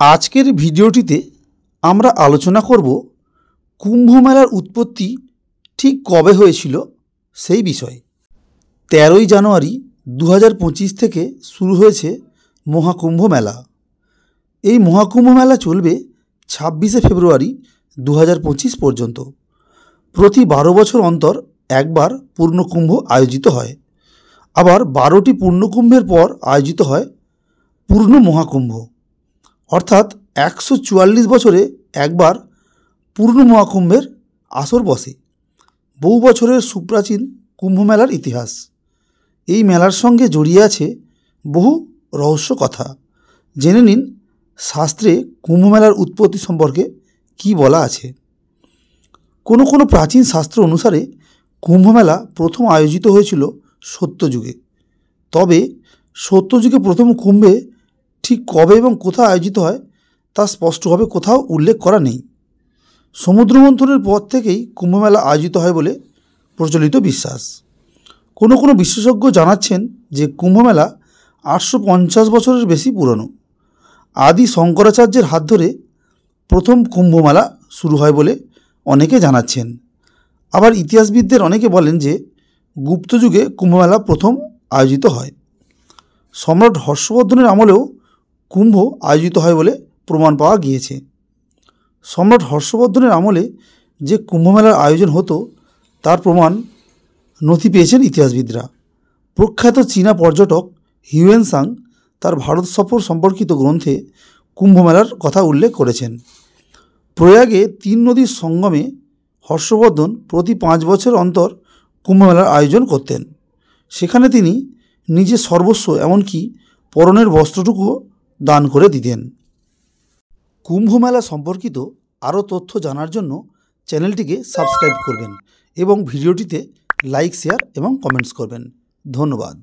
আজকের ভিডিওটিতে আমরা আলোচনা করব কুম্ভ মেলার উৎপত্তি ঠিক কবে হয়েছিল সেই বিষয়ে। 13ই জানুয়ারি 2025 থেকে শুরু হয়েছে মহাকুম্ভ মেলা। এই মহাকুম্ভ মেলা চলবে 26শে ফেব্রুয়ারি 2025 পর্যন্ত। প্রতি 12 বছর অন্তর একবার পূর্ণকুম্ভ আয়োজিত হয়। আবার 12টি পূর্ণকুম্ভের পর আয়োজিত হয় পূর্ণ মহাকুম্ভ, অর্থাৎ 144 বছরে একবার পূর্ণ মহাকুম্ভের আসর বসে। বহু বছরের সুপ্রাচীন কুম্ভ মেলার ইতিহাস। এই মেলার সঙ্গে জড়িয়ে আছে বহু রহস্য কথা। জেনে নিন শাস্ত্রে কুম্ভ মেলার উৎপত্তি সম্পর্কে কী বলা আছে। কোনো কোনো প্রাচীন শাস্ত্র অনুসারে কুম্ভ মেলা প্রথম আয়োজিত হয়েছিল সত্যযুগে। তবে সত্যযুগে প্রথম কুম্ভে ঠিক কবে এবং কোথায় আয়োজিত হয় তা স্পষ্টভাবে কোথাও উল্লেখ করা নেই। সমুদ্র মন্থনের পর থেকেই কুম্ভমেলা আয়োজিত হয় বলে প্রচলিত বিশ্বাস। কোনো কোনো বিশেষজ্ঞ জানাচ্ছেন যে কুম্ভমেলা 850 বছরের বেশি পুরনো। আদি শঙ্করাচার্যের হাত ধরে প্রথম কুম্ভমেলা শুরু হয় বলে অনেকে জানাচ্ছেন। আবার ইতিহাসবিদদের অনেকে বলেন যে গুপ্তযুগে কুম্ভমেলা প্রথম আয়োজিত হয়। সম্রাট হর্ষবর্ধনের আমলেও কুম্ভ আয়োজিত হয় বলে প্রমাণ পাওয়া গিয়েছে। সম্রাট হর্ষবর্ধনের আমলে যে কুম্ভমেলার আয়োজন হতো তার প্রমাণ নথি পেয়েছেন ইতিহাসবিদরা। প্রখ্যাত চীনা পর্যটক হিউয়েন সাং তার ভারত সফর সম্পর্কিত গ্রন্থে কুম্ভমেলার কথা উল্লেখ করেছেন। প্রয়াগে 3 নদীর সঙ্গমে হর্ষবর্ধন প্রতি 5 বছর অন্তর কুম্ভমেলার আয়োজন করতেন। সেখানে তিনি নিজের সর্বস্ব এমনকি পরনের বস্ত্রটুকুও দান করে দিতেন। কুম্ভ মেলা সম্পর্কিত আরও তথ্য জানার জন্য চ্যানেলটিকে সাবস্ক্রাইব করবেন এবং ভিডিওটিতে লাইক, শেয়ার এবং কমেন্টস করবেন। ধন্যবাদ।